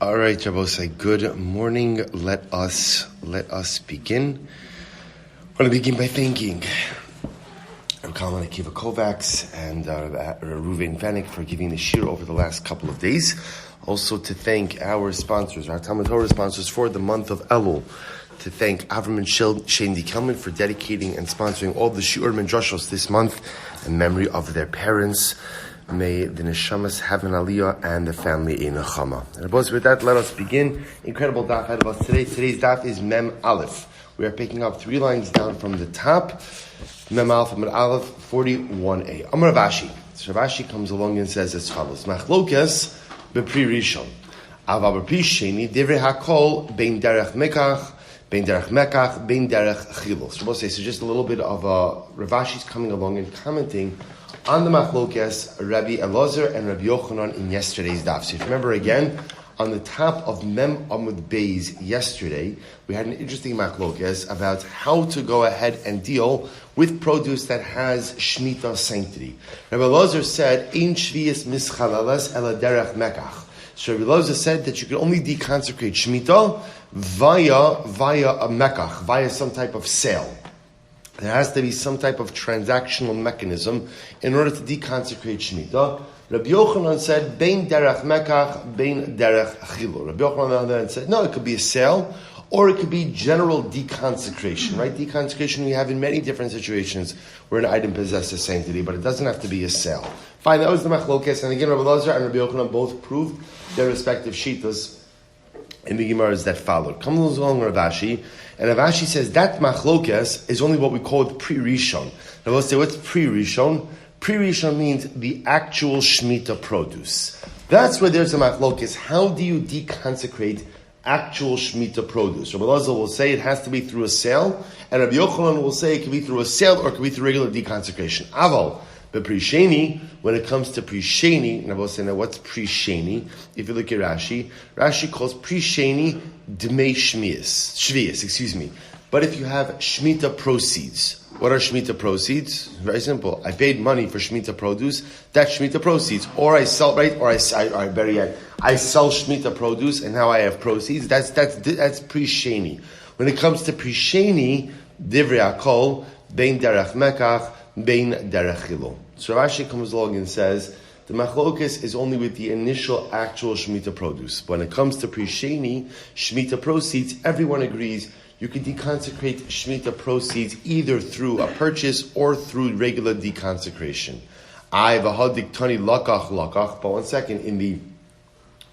All right, Rabbosai, good morning. Let us begin. We're going to begin by thanking Rav Kalman Akiva Kovacs and Reuven Vanik for giving the shir over the last couple of days. Also to thank our sponsors, our Talmud Torah sponsors for the month of Elul. To thank Avram and Shane D. Kelman for dedicating and sponsoring all the shiurim and drashos this month in memory of their parents. May the neshamas have an aliyah and the family a nechama. And with that, let us begin. Incredible daf ahead of us today. Today's daf is Mem Aleph. We are picking up 3 lines down from the top. Mem Aleph, Mem Aleph, 41a. Amar Rav Ashi. So Rav Ashi comes along and says as follows: Machlokes bepri rishon, ava bepri sheni, divrei hakol bein derech mekach, bein derech mekach, bein derech chilul. So just a little bit of Rav Ashi's coming along and commenting on the machlokes Rabbi Elazar and Rabbi Yochanan in yesterday's daf. So if you remember again, on the top of Mem Amud Beis yesterday, we had an interesting machlokes about how to go ahead and deal with produce that has Shemitah sanctity. Rabbi Elazar said, "Ein shvius mischalalas ela derech mekach." So Rabbi Elazar said that you can only deconsecrate Shemitah via a mekach, via some type of sale. There has to be some type of transactional mechanism in order to deconsecrate Shemitah. Rabbi Yochanan said, Bein derech mekach, bein derech chilul. Rabbi Yochanan on the other hand said, no, it could be a sale, or it could be general deconsecration, right? Deconsecration we have in many different situations where an item possesses sanctity, but it doesn't have to be a sale. Fine, that was the machlokes, and again, Rabbi Elazar and Rabbi Yochanan both proved their respective shitas in the Gemaras that followed. Comes along Rav Ashi, and Rav Ashi says that machlokes is only what we call pre-rishon. Now we'll say, what's pre-rishon? Pre-rishon means the actual Shemitah produce. That's where there's a machlokes. How do you deconsecrate actual Shemitah produce? Rabbi Elazar will say it has to be through a sale, and Rabbi Yochanan will say it can be through a sale or it can be through regular deconsecration. Aval. But Prisheni, when it comes to Prisheni, and I will say now what's Prisheni? If you look at Rashi calls Prisheni Dmei Shvius. But if you have Shemitah proceeds, what are Shemitah proceeds? Very simple. I paid money for Shemitah produce, that's Shemitah proceeds. Or I sell, right? Or better yet, I sell Shemitah produce and now I have proceeds. That's Prisheni. When it comes to Prisheni, Divrei Hakol, Bein Derech Mekach, Bein derech chilul. So Rashi comes along and says the machlokes is only with the initial actual Shemitah produce. When it comes to Prisheni, Shemitah proceeds, everyone agrees you can deconsecrate Shemitah proceeds either through a purchase or through regular deconsecration. But 1 second, in the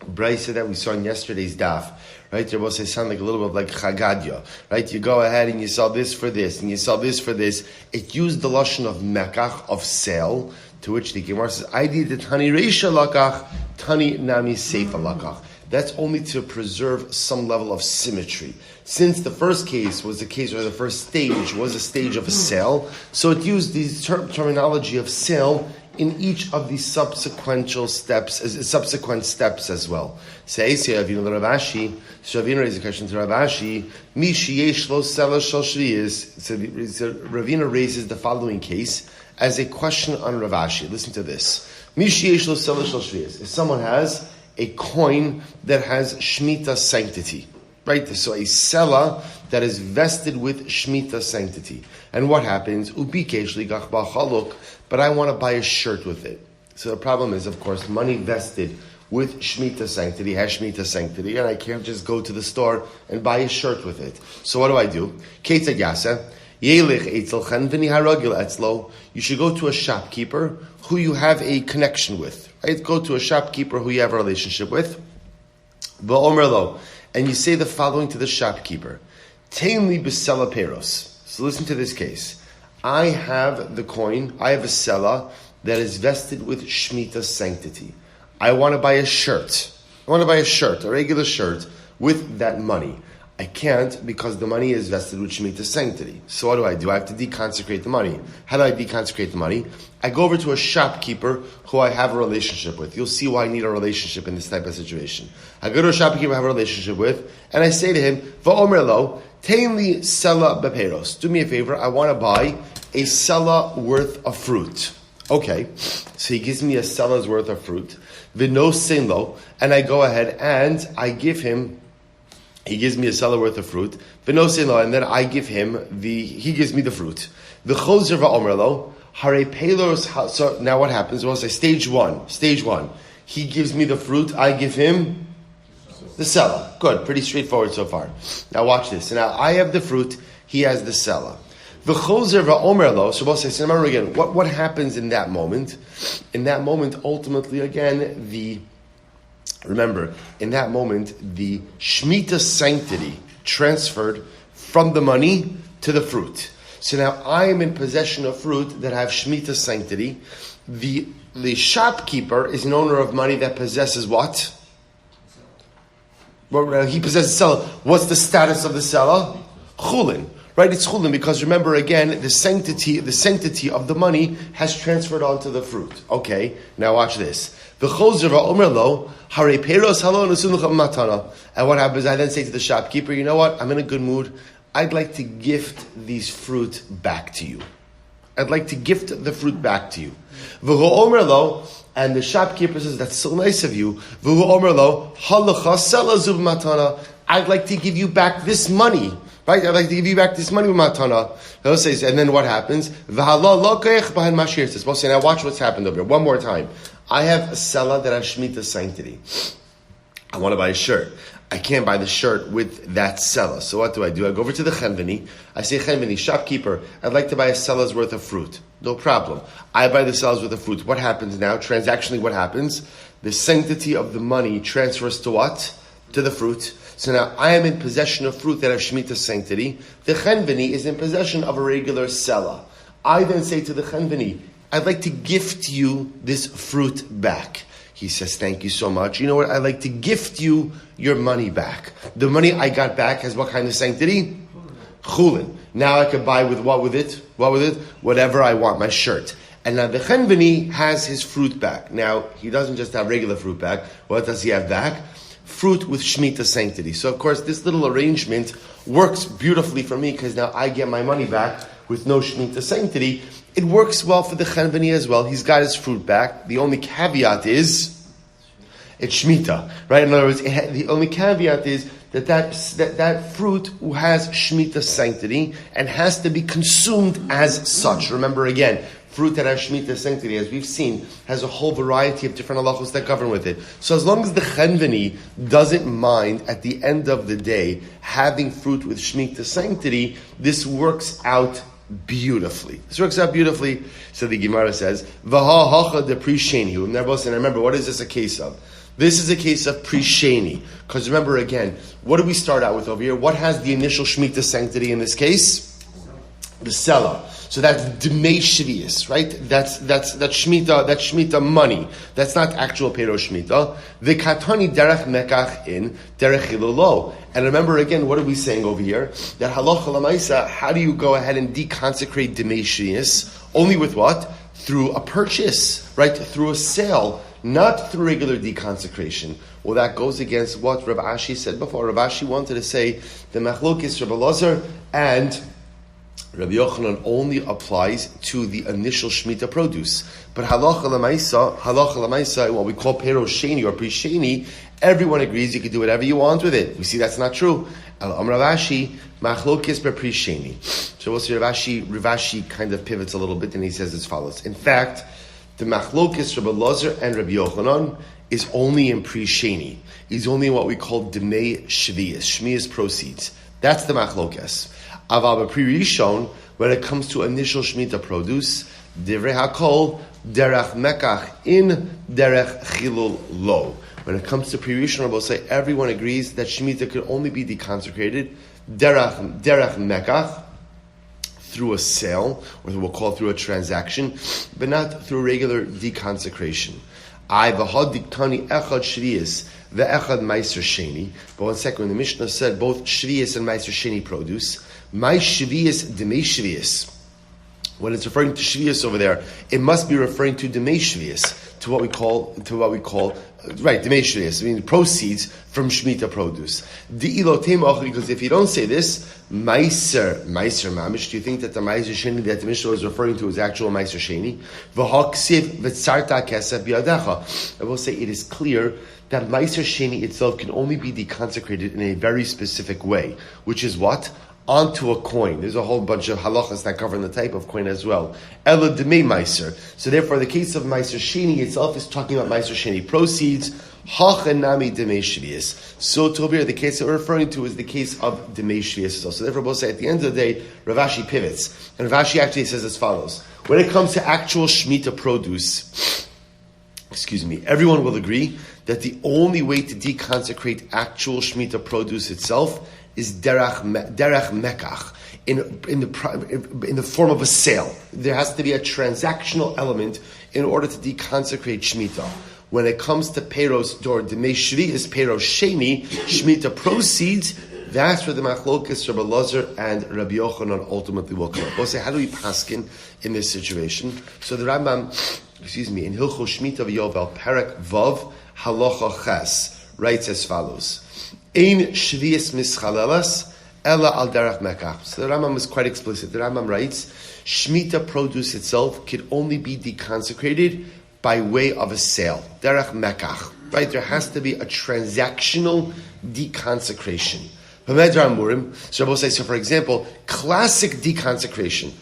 brisa that we saw in yesterday's daf, right? They both sound like a little bit like Chagadya, right? You go ahead and you sell this for this, and you sell this for this. It used the lashon of mekach, of sale, to which the Gemara says, "Aidi the tani reisha lakach, tani nami seifa lakach." That's only to preserve some level of symmetry. Since the first case was the case where the first stage was a stage of a sale, so it used the terminology of sale in each of the subsequent steps as well. Say Ravina Rav Ashi. So Ravina raised a question to Rav Ashi. Mi sheyesh lo sela shel shviyos. So Ravina raises the following case as a question on Rav Ashi. Listen to this. Mi sheyesh lo sela shel shviyos. If someone has a coin that has Shemitah sanctity, right? So a selah that is vested with Shemitah sanctity. And what happens? Ubikesh ligach b'chaluk, but I want to buy a shirt with it. So the problem is, of course, money vested with Shemitah sanctity has Shemitah sanctity, and I can't just go to the store and buy a shirt with it. So what do? Ketzad yasa, yelich etzelchen v'ni haragil etzlo. You should go to a shopkeeper who you have a connection with. Right? Go to a shopkeeper who you have a relationship with. V'omer lo, and you say the following to the shopkeeper: Teimli b'sela peros. So listen to this case. I have the coin, I have a selah that is vested with Shemitah sanctity. I want to buy a shirt. A regular shirt with that money. I can't because the money is vested with Shemitah sanctity. So what do? I have to deconsecrate the money. How do I deconsecrate the money? I go over to a shopkeeper who I have a relationship with. You'll see why I need a relationship in this type of situation. I go to a shopkeeper I have a relationship with, and I say to him, Va'omer lo, Taimli sela beperos. Do me a favor, I want to buy a sela worth of fruit. Okay, so he gives me a sella's worth of fruit, v'no sinlo, and I go ahead and I give him. He gives me a seller worth of fruit, v'no sinlo, and then I give him he gives me the fruit. The choser va'omerlo hare pelos. So now what happens? We'll say stage one. He gives me the fruit. I give him the seller. Good, pretty straightforward so far. Now watch this. So now I have the fruit. He has the seller. The choser va'omerlo. So we'll say. So remember again. What happens in that moment? In that moment, ultimately, again, remember, in that moment, the Shemitah sanctity transferred from the money to the fruit. So now I am in possession of fruit that have Shemitah sanctity. The shopkeeper is an owner of money that possesses what? Well, he possesses seller. What's the status of the seller? Chulin. Right, it's chulin because remember again, the sanctity of the money has transferred onto the fruit. Okay, now watch this. And what happens? I then say to the shopkeeper, you know what? I'm in a good mood. I'd like to gift these fruit back to you. I'd like to gift the fruit back to you. And the shopkeeper says, that's so nice of you. I'd like to give you back this money. Right? I'd like to give you back this money with matana. And then what happens? We'll say, now watch what's happened over here. One more time. I have a seller that has Shemitah sanctity. I want to buy a shirt. I can't buy the shirt with that seller. So what do? I go over to the chenveni. I say, chenveni, shopkeeper, I'd like to buy a seller's worth of fruit. No problem. I buy the seller's worth of fruit. What happens now? Transactionally, what happens? The sanctity of the money transfers to what? To the fruit. So now I am in possession of fruit that have Shemitah sanctity. The chenveni is in possession of a regular seller. I then say to the chenveni, I'd like to gift you this fruit back. He says, thank you so much. You know what? I'd like to gift you your money back. The money I got back has what kind of sanctity? Chulin. Now I can buy with what with it? What with it? Whatever I want, my shirt. And now the chenveni has his fruit back. Now, he doesn't just have regular fruit back. What does he have back? Fruit with Shemitah sanctity. So, of course, this little arrangement works beautifully for me because now I get my money back with no Shemitah sanctity. It works well for the chenveni as well. He's got his fruit back. The only caveat is it's Shemitah, right? In other words, the only caveat is that fruit has Shemitah sanctity and has to be consumed as such. Remember again, fruit that has Shemitah sanctity, as we've seen, has a whole variety of different halachos that govern with it. So as long as the chenveni doesn't mind at the end of the day having fruit with Shemitah sanctity, this works out beautifully. So the Gemara says, "V'ha hacha de prisheni." And remember, what is this a case of? This is a case of prisheni. Because remember again, what do we start out with over here? What has the initial Shemitah sanctity in this case? The seller. So that's Dmei Shvius, right? That's Shemitah money. That's not actual Pero Shemitah. The Katani Derech Mekach in Derech Hilolo. And remember again, what are we saying over here? That Halacha Lamaisa, how do you go ahead and deconsecrate Dmei Shvius? Only with what? Through a purchase, right? Through a sale, not through regular deconsecration. Well, that goes against what Rav Ashi said before. Rav Ashi wanted to say the Machlokes Rabbi Elazar and Rabbi Yochanan only applies to the initial Shemitah produce. But halacha l'maisa, what we call pero sheni or pre-sheni, everyone agrees you can do whatever you want with it. We see that's not true. Rav Ashi, machlokes pre sheni. So we'll see Rav Ashi kind of pivots a little bit and he says as follows. In fact, the machlokes Rabbi Elazar and Rabbi Yochanan is only in pre-sheni. He's only in what we call Dmei Shvius, Shmias proceeds. That's the machlokes. Aval b'pri-rishon, when it comes to initial Shemitah produce, divrei hakol derech mekach in derech chilul lo. When it comes to pre-rishon, we'll say everyone agrees that Shemitah could only be deconsecrated derech mekach, through a sale, or we'll call it through a transaction, but not through regular deconsecration. I v'had diktani echad shvius ve'echad meiser sheni. But one second, when the Mishnah said both shvius and meiser sheni produce, my shvius demei shvius. When it's referring to shvius over there, it must be referring to demei shvius. to what we call right, Demei Shvius, proceeds from Shemitah produce. Because if you don't say this, Meiser Mamish, do you think that the Meiser Sheni that the Mishnah is referring to is actual Meiser Sheni? I will say it is clear that Meiser Sheni itself can only be deconsecrated in a very specific way, which is what? Onto a coin. There's a whole bunch of halachas that cover the type of coin as well. Ela Demei Meiser. So therefore, the case of Meiser Sheni itself is talking about Meiser Sheni proceeds. Hachanami Demei Shvius. So to here, the case that we're referring to is the case of Demei Shvius. So therefore, we'll say at the end of the day, Rav Ashi pivots, and Rav Ashi actually says as follows: when it comes to actual Shemitah produce, everyone will agree that the only way to deconsecrate actual Shemitah produce itself is derech mekach, in the form of a sale. There has to be a transactional element in order to deconsecrate Shemitah. When it comes to Peiros or Demei Shvius, Peiros Sheni, Shemitah proceeds, that's where the Machlokes Rabbi Elazar and Rabbi Yochanan ultimately will come up. We'll say, how do we paskin in this situation? So the Rambam, in Hilchos Shemitah v'Yovel, Perek Vav, Halacha Ches, writes as follows: Ein Shvius mischalelas ela al derech mekach. So the Rambam is quite explicit. The Rambam writes, Shemitah produce itself can only be deconsecrated by way of a sale, derech mekach. Right, there has to be a transactional deconsecration. So Rabbi say, so for example, classic deconsecration.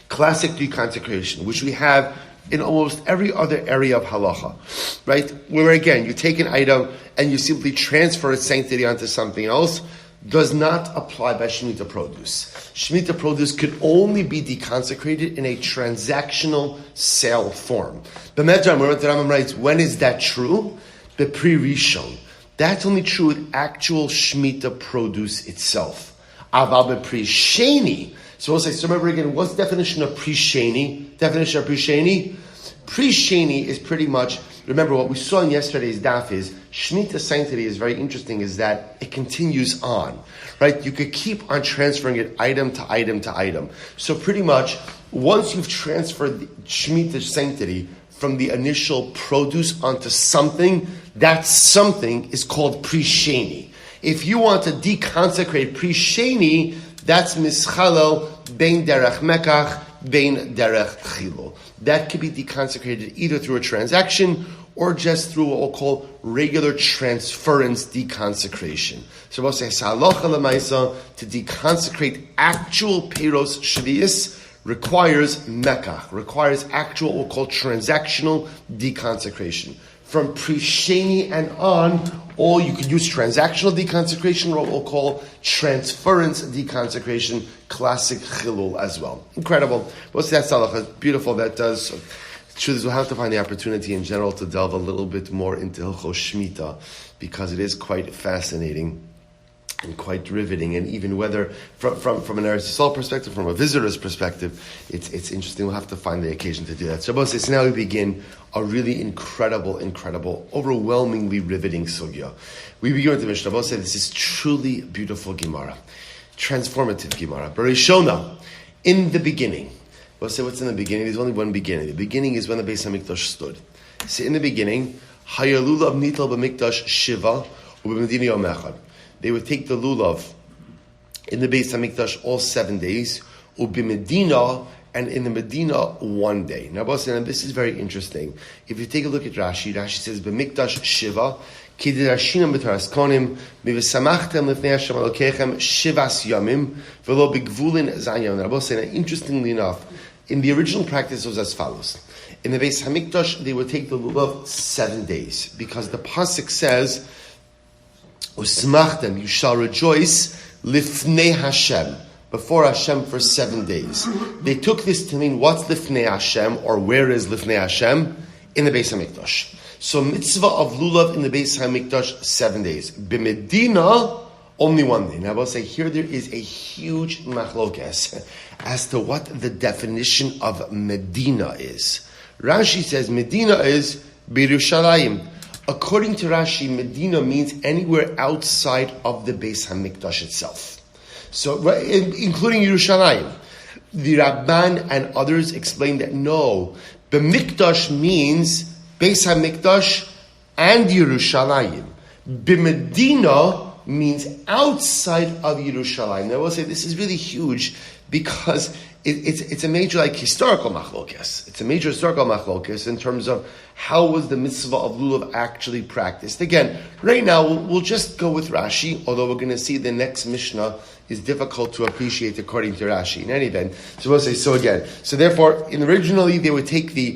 Classic deconsecration, which we have in almost every other area of halacha, right? Where again, you take an item and you simply transfer its sanctity onto something else, does not apply by Shemitah produce. Shemitah produce could only be deconsecrated in a transactional sale form. The Rambam writes, when is that true? The pre-rishon. That's only true with actual Shemitah produce itself. Aval pre-sheni. So we'll say, so remember again, what's the definition of pre-sheni? Definition of pre-sheni? Pre-sheni is pretty much, remember what we saw in yesterday's daf is, Shemitah sanctity is very interesting, is that it continues on, right? You could keep on transferring it item to item to item. So pretty much, once you've transferred the Shemitah sanctity from the initial produce onto something, that something is called pre-sheni. If you want to deconsecrate pre-sheni, that's mischalo bein derech mekach, bein derech chilo. That can be deconsecrated either through a transaction or just through what we'll call regular transference deconsecration. So we'll say, halacha l'maisa, to deconsecrate actual Peiros Shvius requires mekach, requires actual what we'll call transactional deconsecration. From pre-sheni and on, or you could use transactional deconsecration, or what we'll call transference deconsecration, classic chilul as well. Incredible. What's that salacha? Beautiful. That does. Truth is, we'll have to find the opportunity in general to delve a little bit more into Hilchos Shemitah, because it is quite fascinating and quite riveting, and even whether from an Eretz Yisrael perspective, from a visitor's perspective, it's interesting. We'll have to find the occasion to do that. So now we begin a really incredible, overwhelmingly riveting sugya. We begin with the Mishnah. Rabbi said this is truly beautiful Gemara, transformative Gemara. Barishona, in the beginning. We'll say what's in the beginning. There's only one beginning. The beginning is when the Beis Hamikdash stood. So in the beginning, Hayalulav nital b'mikdash shiva u'b'medina yom echad. They would take the lulav in the Beis Hamikdash all 7 days, u'b'medina, and in the Medina 1 day. Now, this is very interesting. If you take a look at Rashi, Rashi says, "B'mikdash shiva, kidirashina b'taraskonim, mivisamachtem lefnei Hashem Elokechem shivas yamim, v'lo b'gvulin zayam." Now, interestingly enough, in the original practice, it was as follows. In the Beis Hamikdash, they would take the lulav 7 days, because the pasuk says, "Usmachtem, you shall rejoice lifnei Hashem." Before Hashem for 7 days. They took this to mean what's Lifnei Hashem, or where is Lifnei Hashem? In the Beis HaMikdash. So mitzvah of lulav in the Beis HaMikdash 7 days. B'Medina, only 1 day. Now I will say here there is a huge machlokes as to what the definition of Medina is. Rashi says Medina is B'Yerushalayim. According to Rashi, Medina means anywhere outside of the Beis HaMikdash itself. So, including Yerushalayim. The Rabban and others explain that no, B'mikdash means Beis HaMikdash and Yerushalayim. B'Medina means outside of Yerushalayim. Now I will say this is really huge because it's a major historical machlokes. It's a major historical machlokes in terms of how was the mitzvah of lulav actually practiced. Again, right now we'll just go with Rashi, although we're going to see the next Mishnah is difficult to appreciate according to Rashi. In any event, so we'll say so therefore, originally they would take the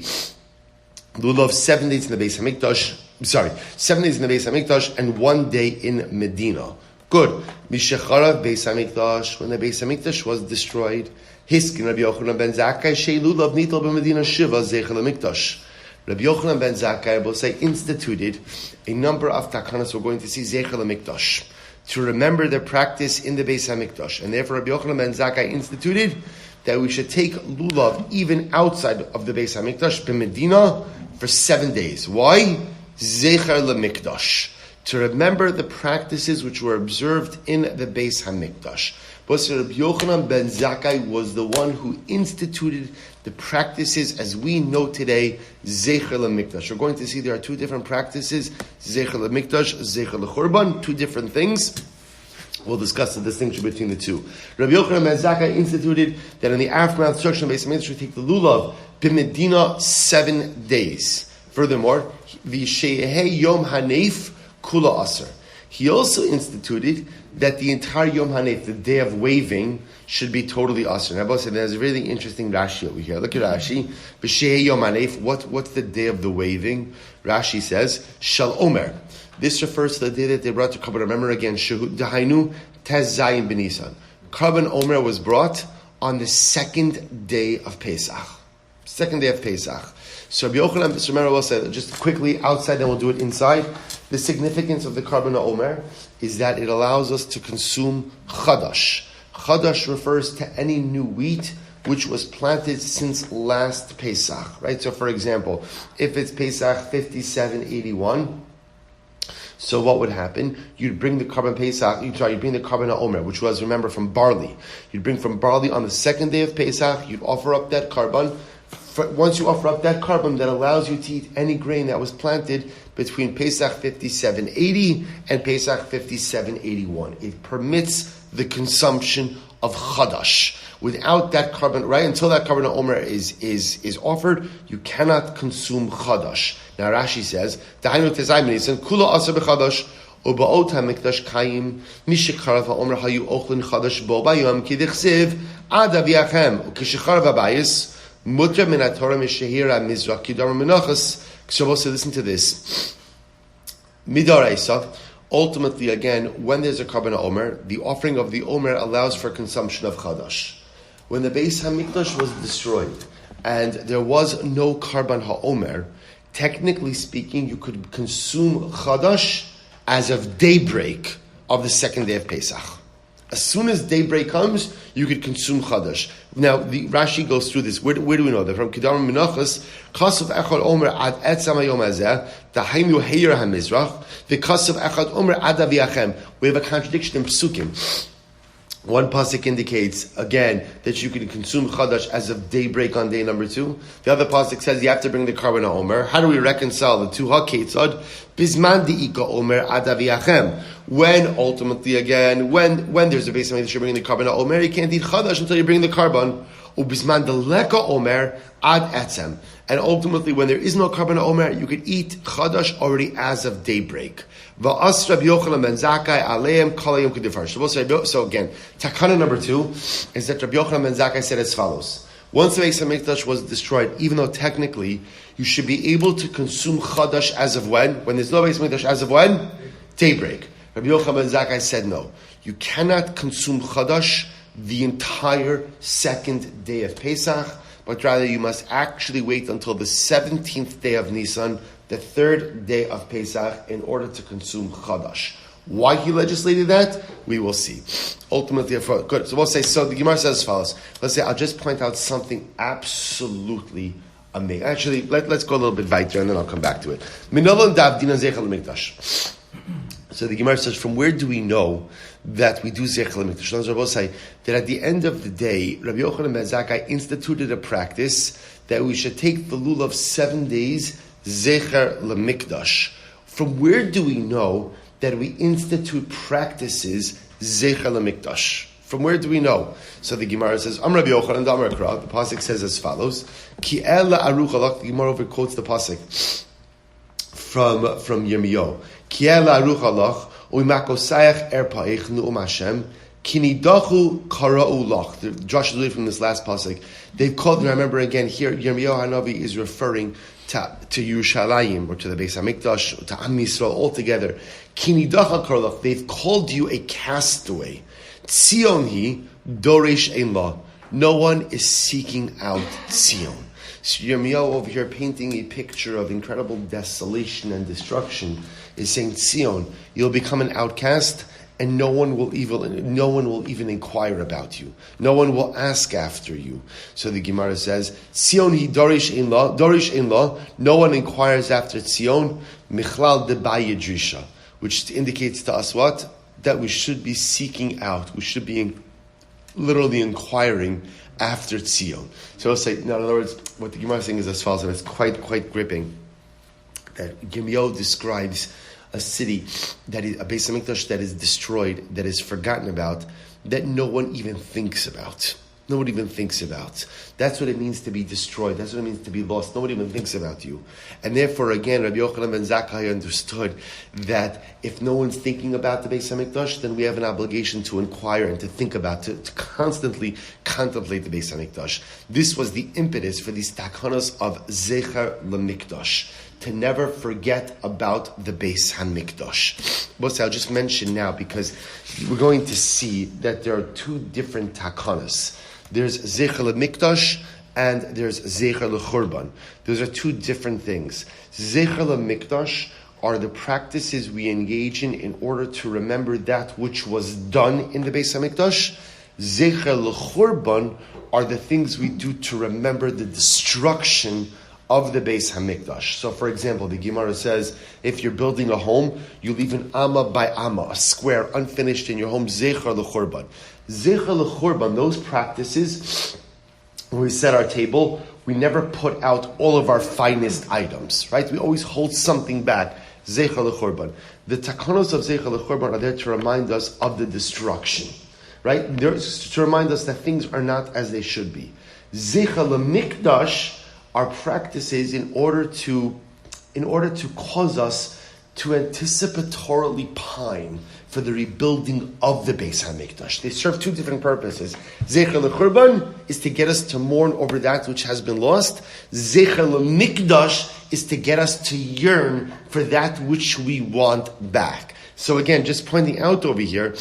lulav 7 days in the Beis HaMikdash. 7 days in the Beis HaMikdash and 1 day in Medina. Good. Mishacharav Beis HaMikdash, when the Beis HaMikdash was destroyed, Hiskin Rabbi Yochanan ben Zakkai Shei Lulav Nital b'Medina Shiva Zeichel HaMikdash. Rabbi Yochanan ben Zakkai will say instituted a number of takanas. We're going to see Zeichel HaMikdash to remember the practice in the Beis HaMikdash, and therefore Rabbi Yochanan ben Zakkai instituted that we should take lulav even outside of the Beis HaMikdash b'Medina for 7 days. Why? Zecher LeMikdash, to remember the practices which were observed in the Beis HaMikdash. But Rabbi Yochanan ben Zakkai was the one who instituted the practices as we know today, Zecher LeMikdash. We're going to see there are two different practices, Zecher LeMikdash, Zecher LeChurban, two different things. We'll discuss the distinction between the two. Rabbi Yochanan ben Zakkai instituted that in the aftermath destruction of Beis HaMikdash we take the lulav b'Medina 7 days. Furthermore, the She'ehei Yom Hanef Kula Aser. He also instituted that the entire Yom Hanef, the day of waving, should be totally Aser. Now, both said there's a really interesting Rashi over here. Look at Rashi. B'She'ehei Yom Hanef. What's the day of the waving? Rashi says Shal Omer. This refers to the day that they brought to Karban. Remember again, Shehu Dahainu Tez Zayin B'Nisan. Karban Omer was brought on the second day of Pesach. Second day of Pesach. So Rabbi Yochanan ben will say, just quickly outside, then we'll do it inside. The significance of the Karban Omer is that it allows us to consume chadash. Chadash refers to any new wheat which was planted since last Pesach, right? So for example, if it's Pesach 5781, so what would happen? You'd bring the Karban Pesach, you'd bring the Karban Omer, which was, remember, from barley. You'd bring from barley on the second day of Pesach, you'd offer up that Karban. Once you offer up that Karban, that allows you to eat any grain that was planted between Pesach 5780 and Pesach 5781. It permits the consumption of Chadash. Without that Karban, right, until that Karban Omer is offered, you cannot consume Chadash. Now Rashi says, Dahainu tezai b'nisan, kula aser b'chadash, uba'ot ha'mikdash kayim, mishekarav ha'omer hayu ochlin chadash bo bayom, ki dichsiv, ad aviachem, ukishekarav ha'bayis, mutra min ha'torah mishehira mizrach, kidar menachas. So listen to this. Midar Esav, ultimately again, when there's a Karban Omer, the offering of the Omer allows for consumption of Chadash. When the Beis HaMikdash was destroyed, and there was no Karban HaOmer, technically speaking, you could consume Chadash as of daybreak of the second day of Pesach. As soon as daybreak comes, you could consume Chadash. Now, the Rashi goes through this. Where do we know that? From Kedar Menachas, Kasav Echad Omer ad Etzam HaYom Hazeh, Dahainu Heir HaMizrach, the Kasav Echad Omer ad Aviachem. We have a contradiction in Psukim. One pasuk indicates, again, that you can consume Chadash as of daybreak on day number 2. The other pasuk says you have to bring the Karban Omer. How do we reconcile the two? HaKetzad, Bizman di'ika Omer ad Aviachem. When, ultimately, again, when there's a Beis HaMikdash, you're bringing the Karban Omer, you can't eat Chadash until you bring the Karban. Ubizman deleka Omer ad Etzem. And ultimately, when there is no Karban Omer, you could eat Chadash already as of daybreak. Va'as Rabbi Yochanan ben Zakkai aleim kol hayom kedifar. So again, takana number 2 is that Rabbi Yochanan ben Zakkai said as follows. Once the Beis HaMikdash was destroyed, even though technically you should be able to consume Chadash as of when? When there's no Beis HaMikdash, as of when? Daybreak. Rabbi Yochanan ben Zakkai said no. You cannot consume Chadash the entire second day of Pesach, but rather you must actually wait until the 17th day of Nisan, the third day of Pesach, in order to consume Chadash. Why he legislated that, we will see. Ultimately, good. So we'll say, so the Gemara says as follows. Let's say, I'll just point out something absolutely amazing. Actually, let's go a little bit weiter and then I'll come back to it. So So the Gemara says, from where do we know that we do Zecher L'Mikdash? Rabbi say that at the end of the day, Rabbi Yochanan ben Zakkai instituted a practice that we should take the lulav of 7 days, Zecher L'Mikdash. From where do we know that we institute practices Zecher L'Mikdash? From where do we know? So the Gemara says, Am Rabbi Yochanan Amar Kra. The pasuk says as follows: Ki ela aruch alach. The Gemara overquotes the pasuk from Yirmiyahu. Ki ela aruch alach u'makosayach erpaich nu'um Hashem kinidachu kara'u lach. The Josh is reading from this last pasuk. They've called, and I remember again here, Yirmiyahu Hanavi is referring to Yerushalayim, or to the Beis Hamikdash, or to Am Yisrael altogether. Kinidachu kara'u. They've called you a castaway. Tzion hi doresh ein la. No one is seeking out Tzion. So Yirmiyahu over here painting a picture of incredible desolation and destruction is saying, Tzion, you'll become an outcast, and no one will even inquire about you. No one will ask after you. So the Gemara says, Tzion hi doresh ein la. No one inquires after Tzion. Michlal debaye drisha, which indicates to us what? That we should be seeking out. We should be literally inquiring after Tzion. So I'll say, in other words, what the Gemara is saying is as follows, and it's quite gripping. That Yirmiyahu describes a city that is a Beis Hamikdash that is destroyed, that is forgotten about, that no one even thinks about. No one even thinks about. That's what it means to be destroyed. That's what it means to be lost. No one even thinks about you. And therefore, again, Rabbi Yochanan ben Zakkai understood that if no one's thinking about the Beis Hamikdash, then we have an obligation to inquire and to think about, to constantly contemplate the Beis Hamikdash. This was the impetus for these takanos of Zecher L'Mikdash, to never forget about the Beis Hamikdash. I'll just mention now, because we're going to see that there are two different takanos. There's Zecher L'Mikdash and there's Zecher L'Churban. Those are two different things. Zecher L'Mikdash are the practices we engage in order to remember that which was done in the Beis Hamikdash. Zecher L'Churban are the things we do to remember the destruction of the Beis Hamikdash. So, for example, the Gemara says, if you're building a home, you leave an amma by amma, a square unfinished in your home, Zecher L'Churban. Zecher L'Churban, those practices, when we set our table, we never put out all of our finest items, right? We always hold something back. Zecher L'Churban. The takanos of Zecher L'Churban are there to remind us of the destruction, right? They're to remind us that things are not as they should be. Zecher L'Mikdash are practices in order to cause us to anticipatorily pine for the rebuilding of the Beis Hamikdash. They serve two different purposes. Zecher L'Churban is to get us to mourn over that which has been lost. Zecher L'Mikdash is to get us to yearn for that which we want back. So again, just pointing out over here,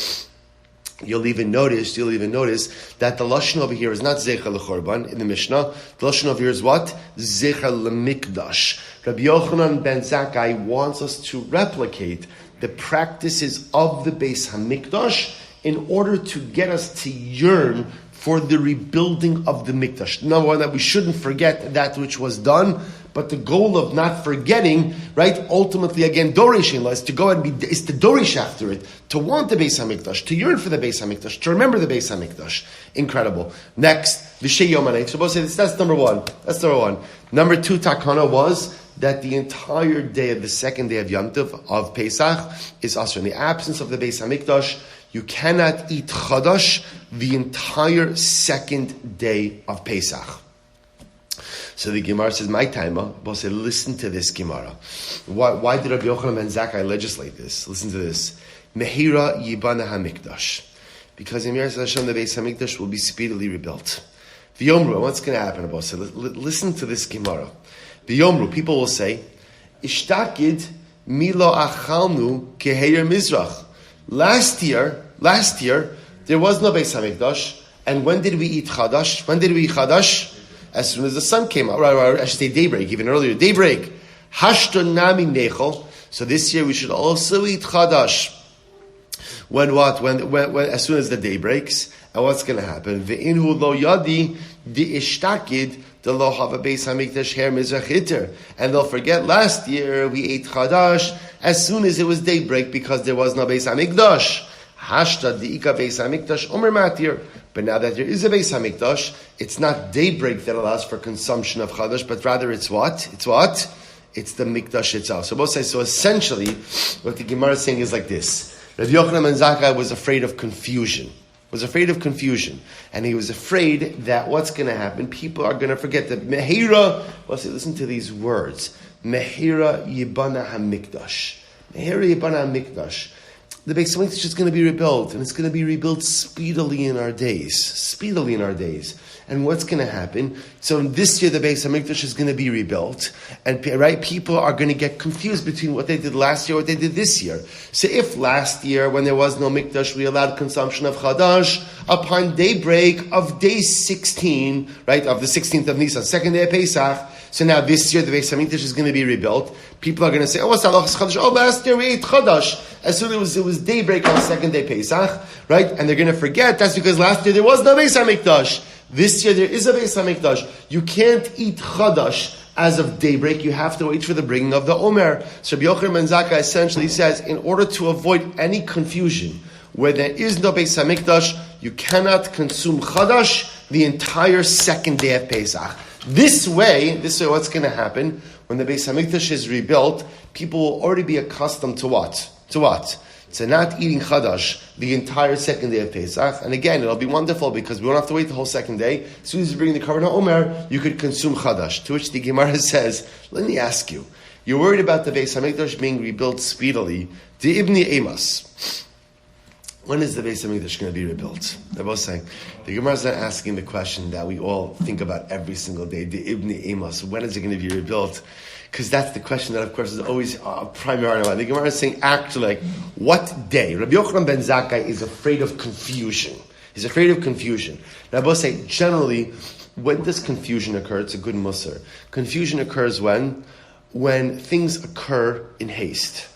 You'll even notice that the lashon over here is not Zecher L'Churban in the Mishnah. The lashon over here is what? Zecher L'Mikdash. Rabbi Yochanan ben Zakkai wants us to replicate the practices of the Beis Hamikdash in order to get us to yearn for the rebuilding of the Mikdash. Number one, that we shouldn't forget that which was done, but the goal of not forgetting, right, ultimately again, Doresh is to go and is to Dorish after it, to want the Beis Hamikdash, to yearn for the Beis Hamikdash, to remember the Beis Hamikdash. Incredible. Next, V'shei Yom HaNeif. So both say this, that's number one. Number two, takana was that the entire day of the second day of Yom Tov of Pesach is also in the absence of the Beis Hamikdash. You cannot eat chadash the entire second day of Pesach. So the Gemara says, "My timer." But say, listen to this Gemara. Why did Rabbi Yochanan ben Zakkai legislate this? Listen to this. Mehira yibana hamikdash, because in Yom Hashem the Beis Hamikdash will be speedily rebuilt. V'yomru, what's going to happen? About say, listen to this Gemara. V'yomru, people will say, "Ishtakid milo achalnu keheir mizrach." Last year, there was no Beis Hamikdash, and when did we eat Chadash? As soon as the sun came out. Right, I should say daybreak, even earlier. Daybreak. Hashton nami nechol. So this year we should also eat Chadash. When what? When as soon as the day breaks. And what's going to happen? Ve'inhu lo yadi di ishtakid The lo have a Beis Hamikdash her mizrach hitter, and they'll forget last year we ate chadash as soon as it was daybreak because there was no Beis Hamikdash. Hashtag the Ika Beis Hamikdash Omer Matir. But now that there is a Beis Hamikdash, it's not daybreak that allows for consumption of chadash, but rather it's what? It's what? It's the Mikdash itself. So both say, so essentially, what the Gemara is saying is like this. Rabbi Yochanan ben Zakkai was afraid of confusion. And he was afraid that what's going to happen, people are going to forget that Mehira, well, say, listen to these words. Mehira Yibana HaMikdash. Mehira Yibana HaMikdash. The Beis Hamikdash is going to be rebuilt, and it's going to be rebuilt speedily in our days. And what's going to happen? So this year the Beis Hamikdash is going to be rebuilt, and right, people are going to get confused between what they did last year and what they did this year. So if last year, when there was no Mikdash, we allowed consumption of Chadash upon daybreak of day 16, right, of the 16th of Nisan, second day of Pesach. So now this year the Beis Hamikdash is going to be rebuilt. People are going to say, what's halachas Chadash? Oh, last year we ate Chadash as soon as it was daybreak on the second day Pesach, right? And they're going to forget that's because last year there was no Beis Hamikdash. This year there is a Beis Hamikdash. You can't eat Chadash as of daybreak. You have to wait for the bringing of the Omer. So Rabbi Yochanan ben Zakkai essentially says, in order to avoid any confusion, where there is no Beis Hamikdash, you cannot consume Chadash the entire second day of Pesach. This way, what's going to happen? When the Beis Hamikdash is rebuilt, people will already be accustomed to what? To not eating Chadash the entire second day of Pesach. And again, it'll be wonderful because we won't have to wait the whole second day. As soon as you bring the Karban HaOmer, you could consume Chadash. To which the Gemara says, let me ask you, you're worried about the Beis Hamikdash being rebuilt speedily. The Ibni Amos. When is the Beis Hamikdash going to be rebuilt? They're both saying, the Gemara is not asking the question that we all think about every single day. The Ibni Amos. When is it going to be rebuilt? Because that's the question that, of course, is always primary. The Gemara is saying, actually, like, what day? Rabbi Yochanan ben Zakkai is afraid of confusion. He's afraid of confusion. Now, both say, generally, when does confusion occur? It's a good musar. Confusion occurs when things occur in haste.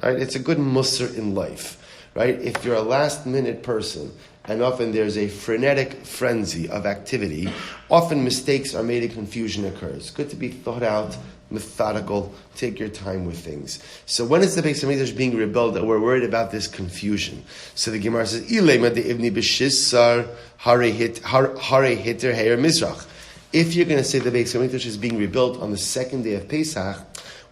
Right? It's a good musar in life. Right? If you're a last-minute person, and often there's a frenetic frenzy of activity, often mistakes are made and confusion occurs. Good to be thought out, methodical, take your time with things. So when is the Beis Hamikdash being rebuilt that we're worried about this confusion? So the Gemara says, Ilema de Ivni b'shisar hare hitter heir mizrach. If you're going to say the Beis Hamikdash is being rebuilt on the second day of Pesach,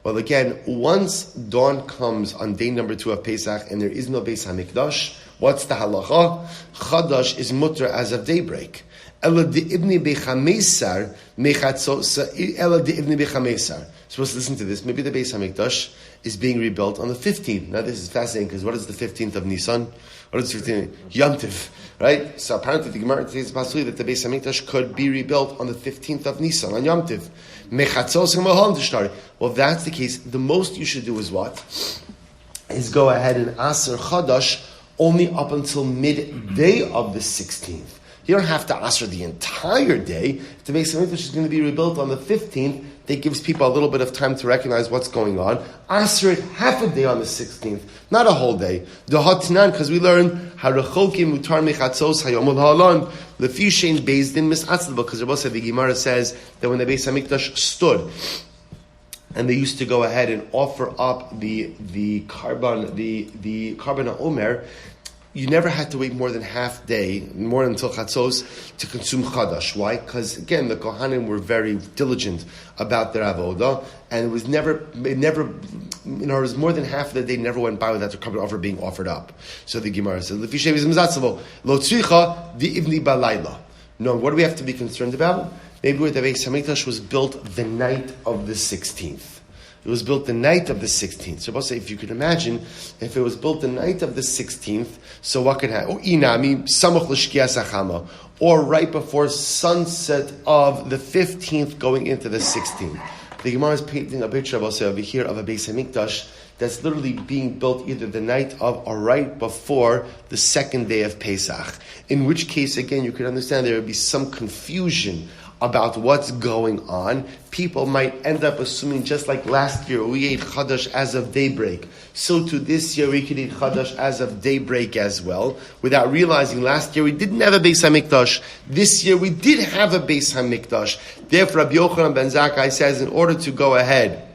well, again, once dawn comes on day number 2 of Pesach and there is no Beis Hamikdash, what's the halacha? Chadash is mutter as of daybreak. Ela de ibni bechamesar mechatzosa. Ela de ibni bechamesar. Supposed to listen to this. Maybe the Beis Hamikdash is being rebuilt on the 15th. Now this is fascinating because what is the 15th of Nisan? What is the 15th? Yom Tiv, right? So apparently the Gemara says possibly that the Beis Hamikdash could be rebuilt on the 15th of Nisan, on Yom Tiv. Well, if that's the case, the most you should do is what? Is go ahead and aser Chadash only up until midday of the 16th. You don't have to aser the entire day. If the Beis Hamikdash is going to be rebuilt on the 15th, that gives people a little bit of time to recognize what's going on. Aser it half a day on the 16th, not a whole day. D'hatnan, because we learn harachokim mutar mechatzos hayomul ha'alon lefi shein beis din misatzl, because Rabbi said the Gemara says that when the Beis Hamikdash stood, and they used to go ahead and offer up the Karban HaOmer, you never had to wait more than half day, more until Chatzos, to consume Chadash. Why? Because, again, the Kohanim were very diligent about their avodah, and it was never, more than half of the day never went by without the Karban offer being offered up. So the Gemara says, Lo tzricha di ivni balayla. No, what do we have to be concerned about? Maybe where the Beis Hamikdash was built the night of the 16th. It was built the night of the 16th. So, say, if you could imagine, if it was built the night of the 16th, so what could happen? Or right before sunset of the 15th going into the 16th. The Gemara is painting a picture over here of a Beis Hamikdash that's literally being built either the night of or right before the second day of Pesach. In which case, again, you could understand there would be some confusion about what's going on, people might end up assuming, just like last year we ate Chadash as of daybreak, so to this year we could eat Chadash as of daybreak as well, without realizing last year we didn't have a Beis HaMikdash, this year we did have a Beis HaMikdash. Therefore, Rabbi Yochanan ben Zakkai says, in order to go ahead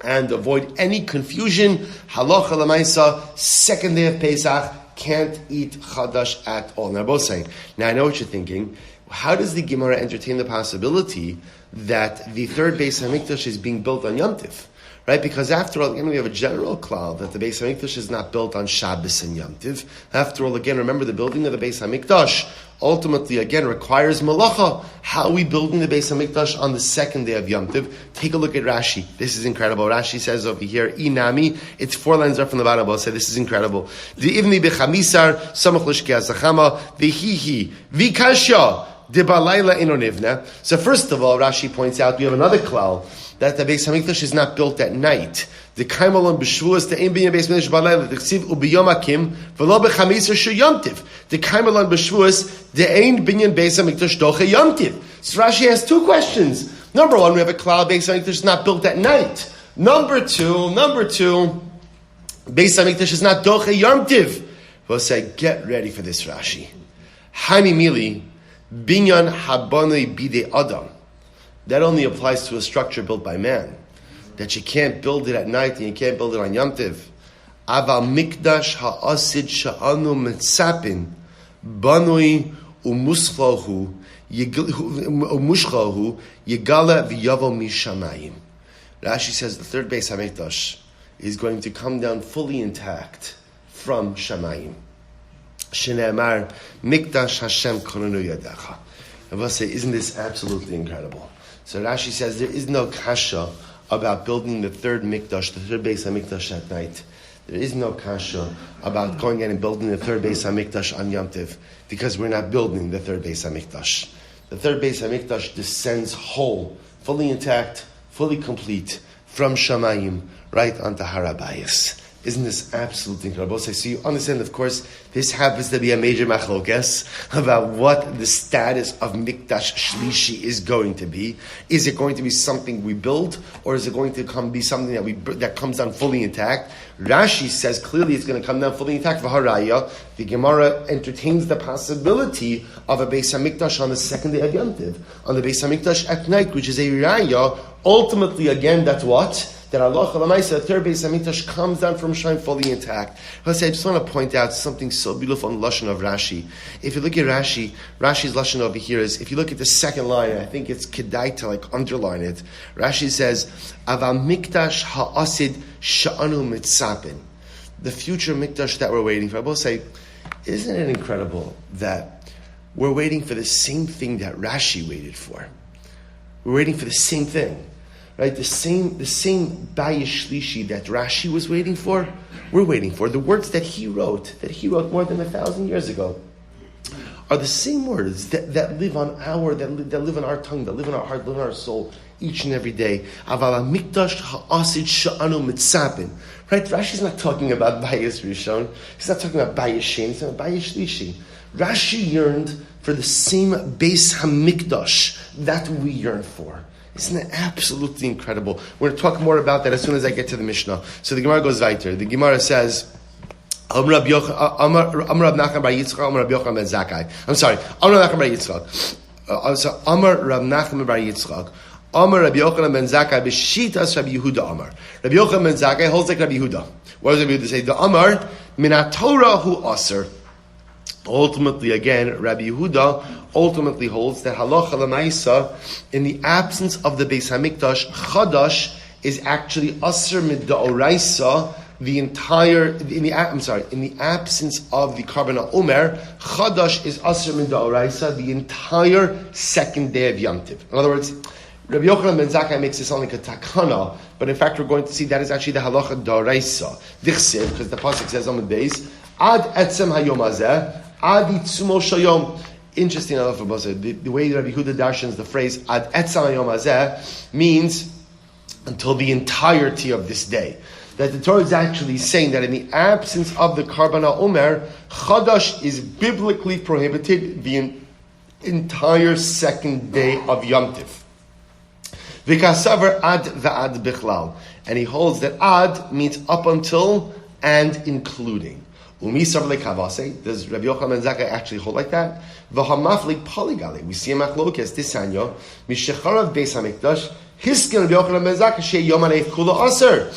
and avoid any confusion, halacha l'maisa, second day of Pesach, can't eat Chadash at all. Now, both saying, now I know what you're thinking. How does the Gemara entertain the possibility that the third Beis HaMikdash is being built on Yom Tiv? Right? Because after all, again, we have a general cloud that the Beis HaMikdash is not built on Shabbos and Yom Tiv. After all, again, remember the building of the Beis HaMikdash ultimately, again, requires malacha. How are we building the Beis HaMikdash on the second day of Yom Tiv? Take a look at Rashi. This is incredible. Rashi says over here, Inami, it's 4 lines up from the bottom. I'll say this is incredible. The Ivni b'chamisar, samach l'shkei zachama, v'hihi, v'kasha, debalayla inonivna. So first of all, Rashi points out, we have another klal, that the Beis HaMikdash is not built at night. The kaimalon b'shvuas the ein binyan Beis HaMikdash balayla the ksiv ubiyom hakim v'lo b'chamisar sheyomtiv. The kaimalon b'shvuas the ein binyan Beis HaMikdash doche yomtiv. So Rashi has 2 questions. Number 1, we have a cloud Beis HaMikdash is not built at night. Number two, Beis HaMikdash is not doche yomtiv. We'll say, get ready for this, Rashi. Hani mili binyan habanoi bide adam. That only applies to a structure built by man. That you can't build it at night and you can't build it on Yom Tiv. Aval mikdash ha'asid sha'anu metzapin banui umushlahu yigala v'yavo mishamayim. Rashi says the third Beis HaMikdash is going to come down fully intact from Shamayim. Shneimar mikdash Hashem konenu yadecha. I will say, isn't this absolutely incredible? So Rashi says there is no kasha about building the third mikdash, the third Beis HaMikdash at night. There is no kasha about going in and building the third Beis HaMikdash on Yom Tiv, because we're not building the third Beis HaMikdash. The third Beis HaMikdash descends whole, fully intact, fully complete, from Shamayim right onto Har HaBayis. Isn't this absolutely incredible? So you understand, of course, this happens to be a major machlokes about what the status of Mikdash Shlishi is going to be. Is it going to be something we build, or is it going to be something that comes down fully intact? Rashi says clearly it's going to come down fully intact. V'haraya, the Gemara entertains the possibility of a Beis HaMikdash on the second day of Yom Tiv, on the Beis HaMikdash at night, which is a raya. Ultimately, again, that's what? That Allah Chalamaysa, the third Beis HaMikdash, comes down from Shaim fully intact. I just want to point out something so beautiful in the Lashon of Rashi. If you look at Rashi's Lashon over here is, if you look at the second line, I think it's kedai to underline it. Rashi says, Aval Mikdash ha'asid sha'anu mitzapin. The future Mikdash that we're waiting for. I will say, isn't it incredible that we're waiting for the same thing that Rashi waited for? We're waiting for the same thing. Right, the same Bayish Shlishi that Rashi was waiting for, we're waiting for. The words that he wrote more than 1,000 years ago, are the same words that live on our tongue, that live in our heart, live in our soul, each and every day. Aval mikdash ha'asid sha'anu mitzapin. Right, Rashi's not talking about Bayish Rishon. He's not talking about Bayish Shem. He's talking about Bayish Shlishi. Rashi yearned for the same Beis HaMikdash that we yearn for. Isn't it absolutely incredible? We're going to talk more about that as soon as I get to the Mishnah. So the Gemara goes weiter. The Gemara says, Amar Rab Nachman bar Yitzchak, Amar Rab Yochanan ben Zakkai. I'm sorry, Amar Rab Nachman bar Yitzchak. Amar Rab Nachman bar Yitzchak. Amar Rab Yochanan ben Zakkai b'shitas Rab Yehuda Amar. Rab Yochanan ben Zakkai holds like Rab Yehuda. What does Rab Yehuda say? The Amar min haTorah hu aser. Ultimately, again, Rabbi Yehuda ultimately holds that halacha l'maisa, in the absence of the Beis Hamikdash, chadash is actually aser mid'oraisa. In the absence of the Karban HaOmer, chadash is aser mid'oraisa the entire second day of Yom Tiv. In other words, Rabbi Yochanan ben Zakkai makes it sound like a takana, but in fact we're going to see that is actually the halacha d'oraisa. Dichsev, because the pasuk says on the base, ad etzem hayom hazeh, ad itzumo shayom. Interesting enough, the way Rabbi Yehuda darshans the phrase ad etzem hayom hazeh means until the entirety of this day. That the Torah is actually saying that in the absence of the Karban HaOmer, chadash is biblically prohibited the entire second day of Yom Tiv. V'kasaver ad v'ad bichlal. And he holds that ad means up until and including. Does Rabbi Yochanan ben Zakkai actually hold like that? V'hamaflik poligali. We see a machlokes tisanyo mishecharav beis hamikdash hiskin Rabbi Yochanan ben Zakkai she yom hanef kula aser.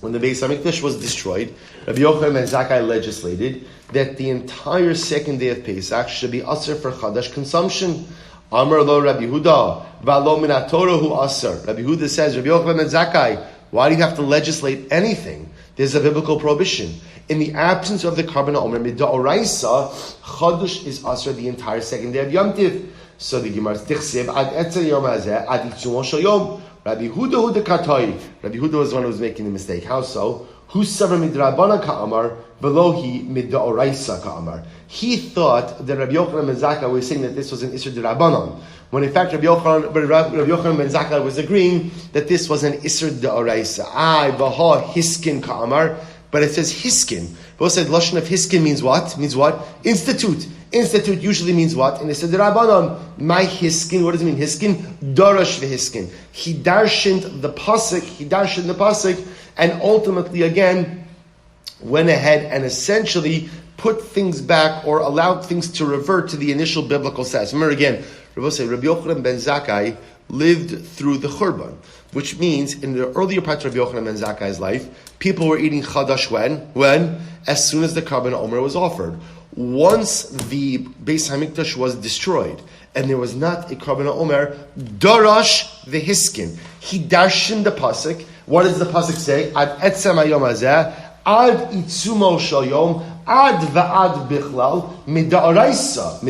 When the Beis Hamikdash was destroyed, Rabbi Yochanan ben Zakkai legislated that the entire second day of Pesach should be aser for chadash consumption. Amar lo Rabbi Huda v'alo min haTorah hu aser. Rabbi Huda says, Rabbi Yochanan ben Zakkai, why do you have to legislate anything? There's a biblical prohibition. In the absence of the Karban Omer, Mid'oraisa, Chodesh is aser the entire second day of Yom Tiv. So the Gemara tichsev ad etzer yom hazeh ad itzumo shel yom. Rabbi Huda katai. Rabbi Huda was the one who was making the mistake. How so? Hu savar midrabana ka'amar velohi mid'oraisa ka'amar. He thought that Rabbi Yochanan ben Zakkai was saying that this was an Isser D'Rabbanan, when in fact Rabbi Yochanan ben Zakkai was agreeing that this was an Isser D'Oraisa. Baha hiskin ka'amar, but it says hiskin. Both said lashon of hiskin means what? Means what? Institute. Institute usually means what? And it said D'Rabbanan. My hiskin. What does it mean? Hiskin. Darash v'hiskin. He darshened the pasuk, and ultimately again went ahead and essentially put things back or allowed things to revert to the initial biblical status. Remember again, Rabbi Yochanan ben Zakkai lived through the Churban, which means in the earlier parts of Rabbi Yochanan ben Zakkai's life, people were eating Chadash when? As soon as the Karban Omer was offered. Once the Beis Hamikdash was destroyed and there was not a Karban Omer, Darash v'hiskin. He darshened the pasuk. What does the pasuk say? Ad etzem hayom hazeh, ad itzumo shel yom, ad va'ad bichlal, mid'oraisa.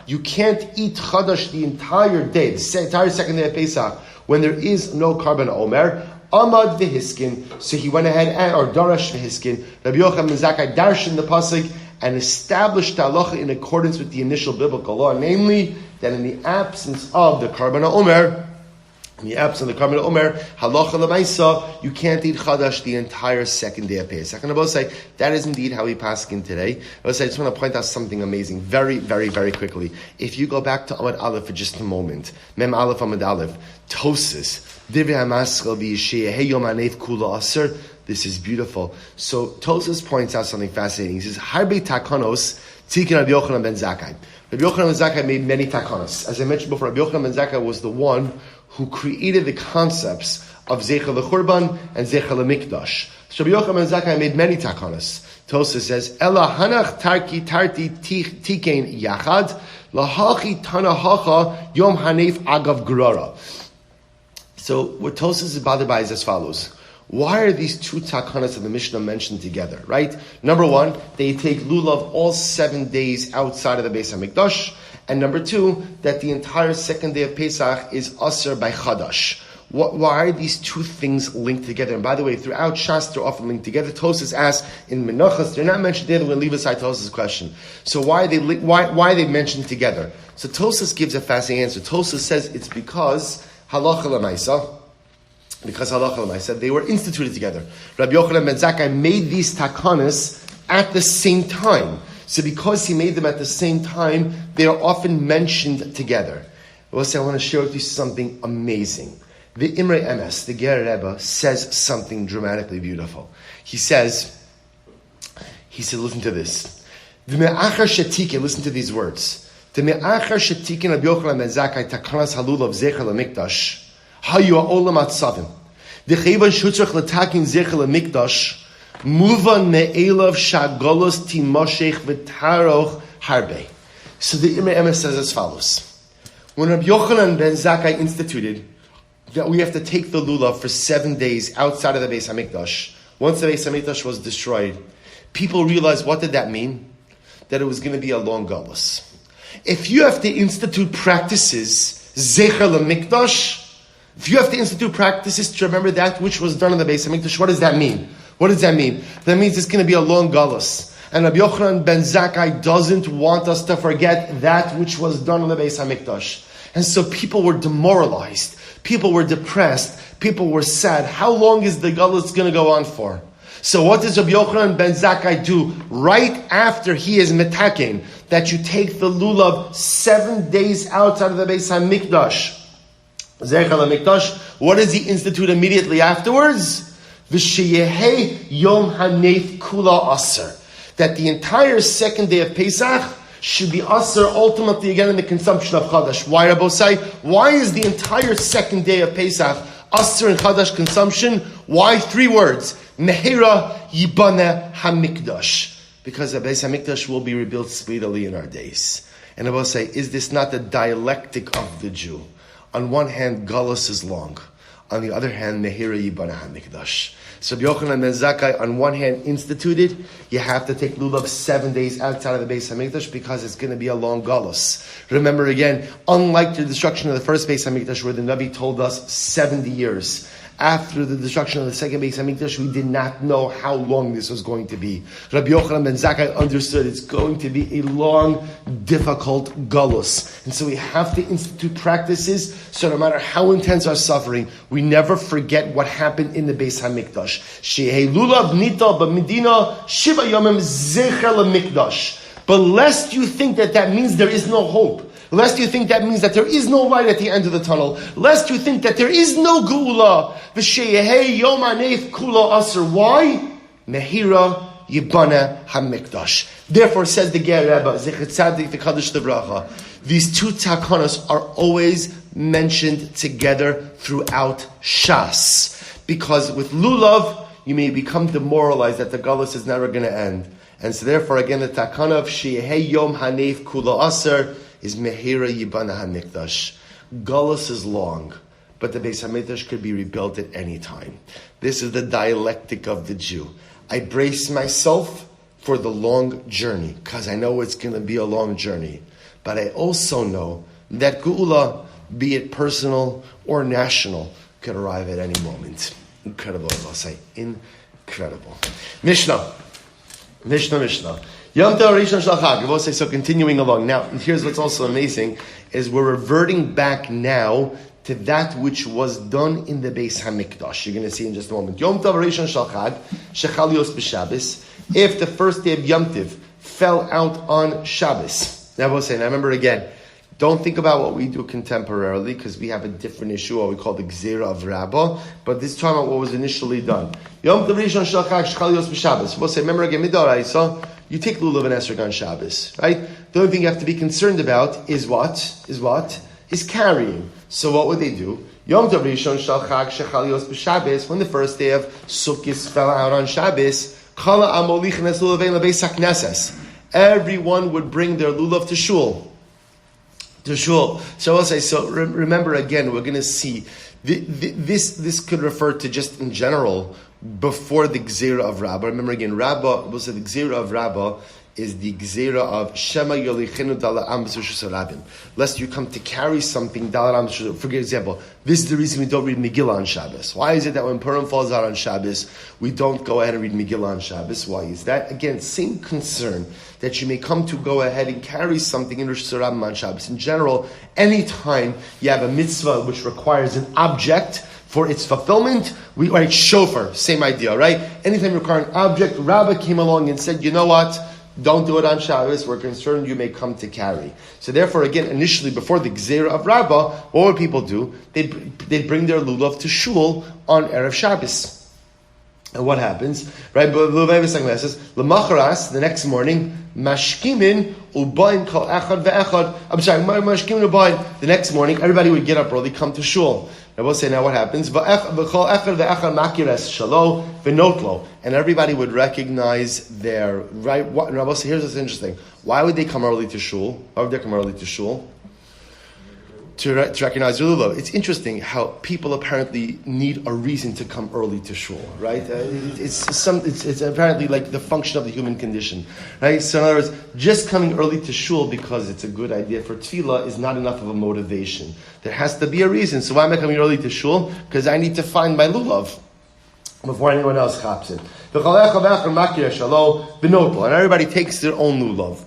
You can't eat chadash the entire day, the entire second day of Pesach, when there is no Karban Omer. Amad v'hiskin. So he went ahead or darash v'hiskin. Rabbi Yochanan ben Zakkai darshened the pasuk and established the halacha in accordance with the initial biblical law, namely that in the absence of the Karban Omer, halacha l'maisa, you can't eat chadash the entire second day of Pesach. And I will say that is indeed how we paskin today. I will say I just want to point out something amazing, very, very, very quickly. If you go back to Amud Aleph for just a moment, Mem Aleph Amud Aleph, Tosis, Divrei HaMaskal v'Yishayah Yom Hanef Kula Aser. This is beautiful. So Tosis points out something fascinating. He says, Harbe Takanos Tikin Rabbi Yochanan ben Zakkai. Rabbi Yochanan ben Zakkai made many takanos. As I mentioned before, Rabbi Yochanan ben Zakkai was the one who created the concepts of Zecher l'Churban and Zecher l'Mikdash. So Rabbi Yochanan ben Zakkai made many takanos. Tosa says, Ela hanach tarti tikein yachad, lahachi tanahacha yom hanef agav grara. So what Tosa is bothered by is as follows. Why are these two takanas of the Mishnah mentioned together, right? Number one, they take lulav all 7 days outside of the Beis HaMikdash. And number two, that the entire second day of Pesach is aser by Chadash. Why are these two things linked together? And by the way, throughout Shas, they're often linked together. Tosas asks in Menachos, they're not mentioned there. We're going to leave aside Tosas' question. So why are they mentioned together? So Tosas gives a fascinating answer. Tosas says it's because halacha l'maisa. Because halacha l'maisa, they were instituted together. Rabbi Yochanan ben Zakkai made these takanas at the same time. So because he made them at the same time, they are often mentioned together. I want to share with you something amazing. The Imre Emes, the Ger Rebbe, says something dramatically beautiful. He said, listen to this. Listen to these words. The me'achar shetikin Rabbi Yochanan ben Zakkai takanas halulav zecher lemikdash hayu ha'olam atzavim. D'cheivan shutzach l'takin zecher lemikdash muvan me'elav shagolos timoshech v'taroch harbe. So the Imre Emes says as follows. When Rabbi Yochanan ben Zakkai instituted that we have to take the lulav for 7 days outside of the Beis HaMikdash, once the Beis HaMikdash was destroyed, people realized, what did that mean? That it was going to be a long galus. If you have to institute practices, Zecher LaMikdash, if you have to institute practices to remember that which was done in the Beis HaMikdash, what does that mean? What does that mean? That means it's going to be a long galus. And Rabbi Yochanan ben Zakkai doesn't want us to forget that which was done in the Beis HaMikdash. And so people were demoralized. People were depressed. People were sad. How long is the galus going to go on for? So what does Rabbi Yochanan ben Zakkai do right after he is metaken? That you take the lulav 7 days outside of the Beis HaMikdash. Zechel HaMikdash. What does he institute immediately afterwards? V'sheyehei yom hanef kula aser. That the entire second day of Pesach should be aser ultimately again in the consumption of Chadash. Why, Rabbosai? Why is the entire second day of Pesach aser in Chadash consumption? Why? 3 words. Mehira yibane hamikdash. Because the Beis HaMikdash will be rebuilt speedily in our days. And Rabbosai, is this not the dialectic of the Jew? On one hand, Galus is long. On the other hand, Mehira Yibana HaMikdash. So Yochanan ben Zakkai, on one hand, instituted, you have to take lulav 7 days outside of the Beis HaMikdash because it's going to be a long galus. Remember again, unlike the destruction of the first Beis HaMikdash where the Navi told us 70 years, after the destruction of the second Beis HaMikdash, we did not know how long this was going to be. Rabbi Yochanan ben Zakkai understood it's going to be a long, difficult galus. And so we have to institute practices so no matter how intense our suffering, we never forget what happened in the Beis HaMikdash. Shehei lulav nita b'medina shiva yomim zecher l'mikdash. But lest you think that means there is no hope. Lest you think that means that there is no light at the end of the tunnel. Lest you think that there is no geula. V'sheyehei yom hanef kula aser. Why? Mehira yibana hamikdash. Therefore, says the Ger Rebbe, Zechet Tzadik v'Kadosh Livracha, these 2 takanos are always mentioned together throughout Shas. Because with lulav, you may become demoralized that the galus is never going to end. And so therefore, again, the takana of Shehei Yom Hanef Kula Aser is Mehira Yibana HaMikdash. Galus is long, but the Beis HaMikdash could be rebuilt at any time. This is the dialectic of the Jew. I brace myself for the long journey, because I know it's going to be a long journey. But I also know that Geula, be it personal or national, could arrive at any moment. Incredible, I'll say. Incredible. Mishnah. Yom Tov Rishon Shel Chag. We'll say, so continuing along. Now, here's what's also amazing, is we're reverting back now to that which was done in the Beis HaMikdash. You're going to see in just a moment. Yom Tov Rishon Shel Chag, Shechal Yos B'Shabbos. If the first day of Yom Tov fell out on Shabbos. Now, we'll say, and I remember again, don't think about what we do contemporarily, because we have a different issue, what we call the Gzeira of Rabbah, but this time about what was initially done. Yom Tov Rishon Shel Chag Shechal Yos B'Shabbos. We'll say, remember again, Midoraisa, you take lulav and esrog on Shabbos, right? The only thing you have to be concerned about is what? Is carrying. So what would they do? Yom Tov Rishon Shel Chag Shechal Yos B'Shabbos, when the first day of Sukkot fell out on Shabbos, Kala Amolich Nes Lulavein LeBeis HaKnesses. Everyone would bring their lulav to shul. So I'll say, so remember again, we're going to see, this could refer to just in general, before the Gzeira of Rabbah. Remember again, Rabbah, we'll say the Gzeira of Rabbah is the Gzeira of Shema Yolichenu Dala Am B'Sushus Rabim. Lest you come to carry something, Dala Am B'Sushus. For example, this is the reason we don't read Megillah on Shabbos. Why is it that when Purim falls out on Shabbos, we don't go ahead and read Megillah on Shabbos? Why is that? Again, same concern that you may come to go ahead and carry something in Rosh Hashanah on Shabbos. In general, anytime you have a mitzvah which requires an object for its fulfillment, right, shofar, same idea, right? Anytime you require an object, Rabbah came along and said, you know what? Don't do it on Shabbos. We're concerned you may come to carry. So therefore, again, initially, before the Gzeira of Rabbah, what would people do? They'd bring their lulav to shul on Erev Shabbos. And what happens? Right? L'macharas, the next morning, mashkimin ubayin kol echad ve'echad. I'm sorry, mashkimin ubayin. The next morning, everybody would get up early, come to shul. I will say now what happens. And everybody would recognize their right. And I will say, here's what's interesting. Why would they come early to shul? Why would they come early to shul? To recognize their lulav. It's interesting how people apparently need a reason to come early to shul, right? It's apparently like the function of the human condition, right? So in other words, just coming early to shul because it's a good idea for tefillah is not enough of a motivation. There has to be a reason. So why am I coming early to shul? Because I need to find my lulav before anyone else chaps it. And everybody takes their own lulav.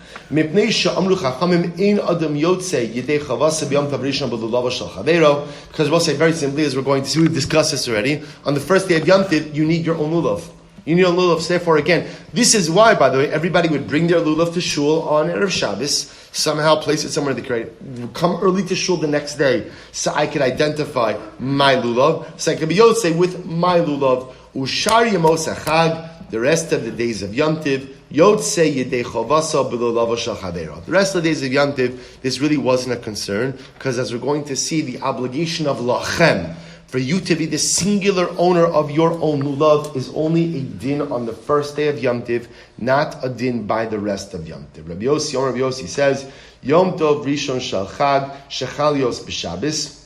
Because we'll say very simply, as we're going to see, we've discussed this already, on the first day of Yom Tov, you need your own lulav. You need a lulav. So therefore, again, this is why, by the way, everybody would bring their lulav to shul on Erev Shabbos, somehow place it somewhere they could come early to shul the next day, so I could identify my lulav, so I could be yotzei with my lulav. Ushar yemos achag, the rest of the days of Yom Tiv, yotzei yedei chovasa b'lulavo shel chaveiro. The rest of the days of Yom Tiv, this really wasn't a concern, because as we're going to see, the obligation of lachem, for you to be the singular owner of your own lulav, is only a din on the first day of Yom Tiv, not a din by the rest of Yom Tiv. Rabbi Yossi says, Yom Tov Rishon Shel Chag Shechal Yos B'Shabbos.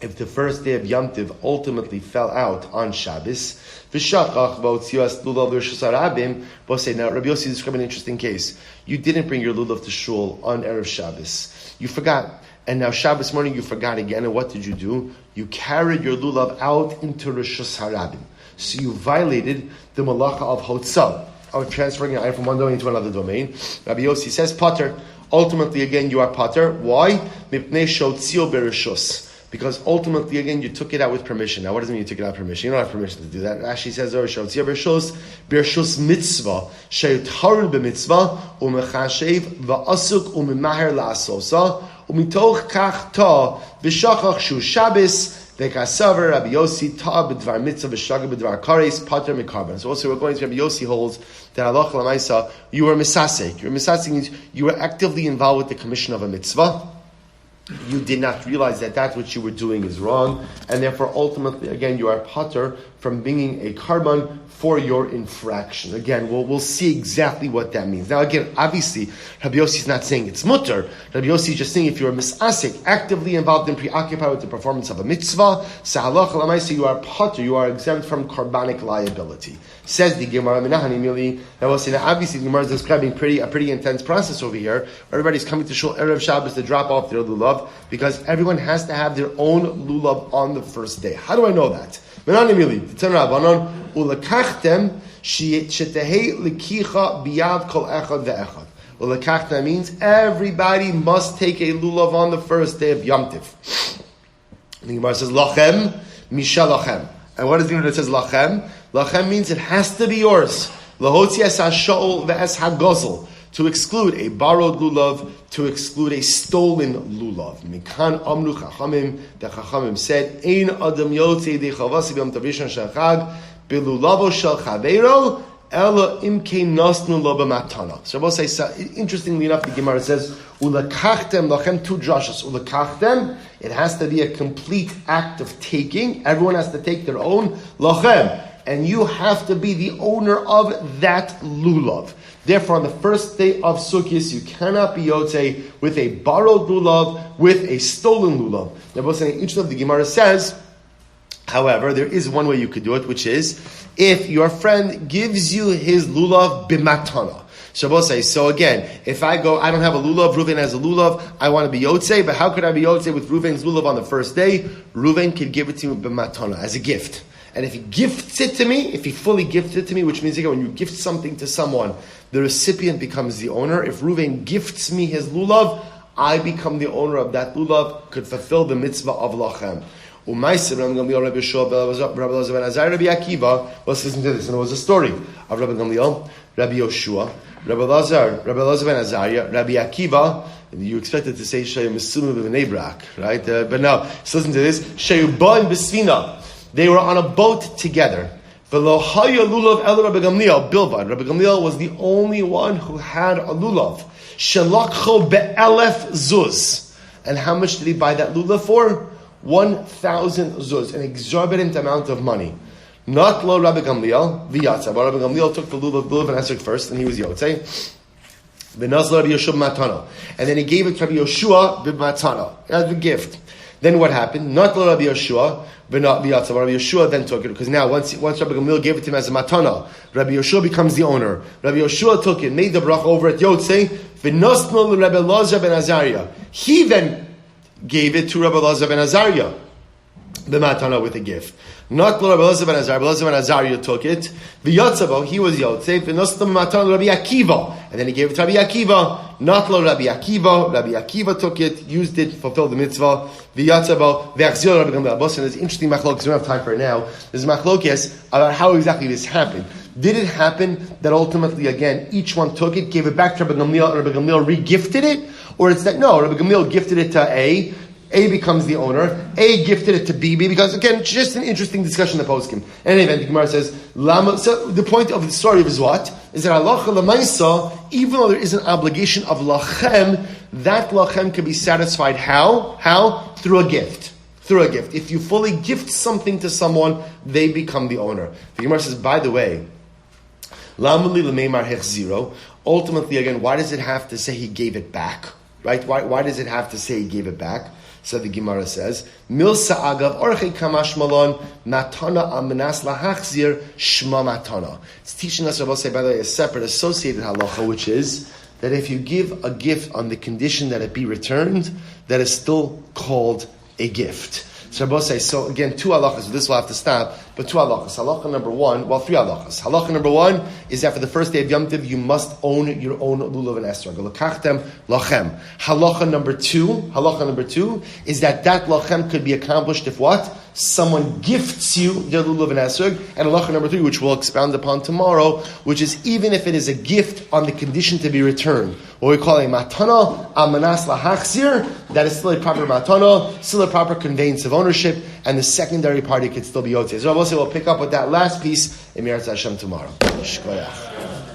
If the first day of Yom Tiv ultimately fell out on Shabbos, v'shachach v'otzias lulav l'rishus harabim, we'll say, now Rabbi Yossi described an interesting case. You didn't bring your lulav to shul on Erev Shabbos. You forgot. And now Shabbos morning you forgot again, and what did you do? You carried your lulav out into Rishus Harabim. So you violated the malacha of Hotzah, of transferring an item from one domain to another domain. Rabbi Yossi says, Pater. Ultimately, again, you are Pater. Why? Mipnei shotzio berishus. Because ultimately, again, you took it out with permission. Now, what does it mean you took it out with permission? You don't have permission to do that. Rashi says, shotzio berishus mitzvah, she'yutharu b'mitzvah, u'mechashev v'asuk u'mimaher la'asosa, umitoch kach ta v'shachach shu Shabbos v'kasaver Rabbi Yossi ta b'dvar mitzvah v'shagah b'dvar kares pater mikarban. So also we're going to Rabbi Yossi holds that halacha l'maisa you were misasek. Your misasek means you were actively involved with the commission of a mitzvah. You did not realize that that's what you were doing is wrong, and therefore ultimately again you are pater from bringing a karban for your infraction. Again, we'll see exactly what that means. Now again, obviously, Rabbi Yossi is not saying it's mutter. Rabbi Yossi is just saying if you're a misasik, actively involved and preoccupied with the performance of a mitzvah, sa'alach l'maisa, you are pater, you are exempt from karbanic liability. Says the Gemara, I will say that obviously the Gemara is describing a pretty intense process over here. Everybody's coming to shul Erev Shabbos to drop off their lulav, because everyone has to have their own lulav on the first day. How do I know that? Ulakachtem shetehei likicha biyad kol echad ve'echad. Ulakachtem means everybody must take a lulav on the first day of Yom Tiv. The Gemara says lachem misha lachem. And what does it mean when it says lachem? Lachem means it has to be yours. Lahotzi es hashol ve'es hagozel. To exclude a borrowed lulav, to exclude a stolen lulav. Mikan amru chachamim, the chachamim said, Ein adam yotzei de chavasi b'yom tov rishon shel chag, b'lulavo shel chaveiro, ela imkein nosnu lo b'matana. So Rabbi say, interestingly enough, the Gemara says, ulakachtem lachem, two drashos. Ulakachtem, it has to be a complete act of taking. Everyone has to take their own lachem. And you have to be the owner of that lulav. Therefore, on the first day of Sukkot, you cannot be yotzei with a borrowed lulav, with a stolen lulav. Now, each of the Gemara says, however, there is one way you could do it, which is if your friend gives you his lulav b'matana. Shabbos says, so again, if I go, I don't have a lulav, Reuven has a lulav, I want to be yotzei, but how could I be yotzei with Reuven's lulav on the first day? Reuven could give it to me b'matana, as a gift. And if he gifts it to me, if he fully gifts it to me, which means again, when you gift something to someone, the recipient becomes the owner. If Reuven gifts me his lulav, I become the owner of that lulav, could fulfill the mitzvah of lachem. Let's listen to this. And it was a story of Rabbi Gamliel, Rabbi Yoshua, Rabbi Lazar ben Azariah, Rabbi Akiva. And you expected to say Shayu Mesumu b'Bnei Brak, right? But no, let's listen to this. Shayu ba'im b'svina. They were on a boat together. V'lo haya lulav el Rabbi Gamliel bilvad. Rabbi Gamliel was the only one who had a lulav. Shelakcho be'elef zuz. And how much did he buy that lulav for? 1,000 zuz, an exorbitant amount of money. Not lo Rabbi Gamliel, v'yatza. But Rabbi Gamliel took the lulav and answered first, and he was yotzei. V'naz lo Rabbi Yoshua b'matana. And then he gave it to Rabbi Yoshua b'matana, as a gift. Then what happened? Not lo Rabbi Yoshua, but not v'yatza. Rabbi Yoshua then took it, because now once Rabbi Gamliel gave it to him as a matana, Rabbi Yoshua becomes the owner. Rabbi Yoshua took it, made the bracha over at Yotzei, v'nosno Rabbi Lazar ben Azariah. He then gave it to Rabbi Lazar ben Azariah, the matana, with a gift. Not Rabbi Lazar ben Azariah. Rabbi Lazar ben Azariah took it. V'yatzabo, he was Yotzei. V'nosno matana Rabbi Akiva. and then he gave it to Rabbi Akiva. Not lo Rabbi Akiva. Rabbi Akiva took it, used it, fulfilled the mitzvah. V'yatzabo ve'achzir Rabbi Gamliel. There's an interesting machlokes. We don't have time for it now. There's machlokes about how exactly this happened. Did it happen that ultimately, again, each one took it, gave it back to Rabbi Gamliel, and Rabbi Gamliel re-gifted it? Or it's that, no, Rabbi Gamliel gifted it to A becomes the owner, A gifted it to B because, again, just an interesting discussion in the poskim. In any event, the Gemara says, Lama, so the point of the story is what? Is that halacha l'maisa, even though there is an obligation of lachem, that lachem can be satisfied how? How? Through a gift. Through a gift. If you fully gift something to someone, they become the owner. The Gemara says, by the way, ultimately, again, why does it have to say he gave it back? Right? Why does it have to say he gave it back? So the Gemara says, Milsa agav orche kamash malon matana amenas lahachzir shma matana. It's teaching us, Rabbi say, by the way, a separate associated halacha, which is that if you give a gift on the condition that it be returned, that is still called a gift. So Rabbi say, so again, two halachas, this will have to stop, but two halachas. Halacha number one, well, three halachas. Halacha number one is that for the first day of Yom Tov, you must own your own lulav and esrog. L'kachtem lachem. Halacha number two is that lachem could be accomplished if what? Someone gifts you their lulav and esrog. And halacha number three, which we'll expound upon tomorrow, which is even if it is a gift on the condition to be returned, what we call a matana, amanas lahachzir, that is still a proper matana, still a proper conveyance of ownership, and the secondary party could still be yotzei. So we'll pick up with that last piece in Mirat Hashem tomorrow. Shkoyach.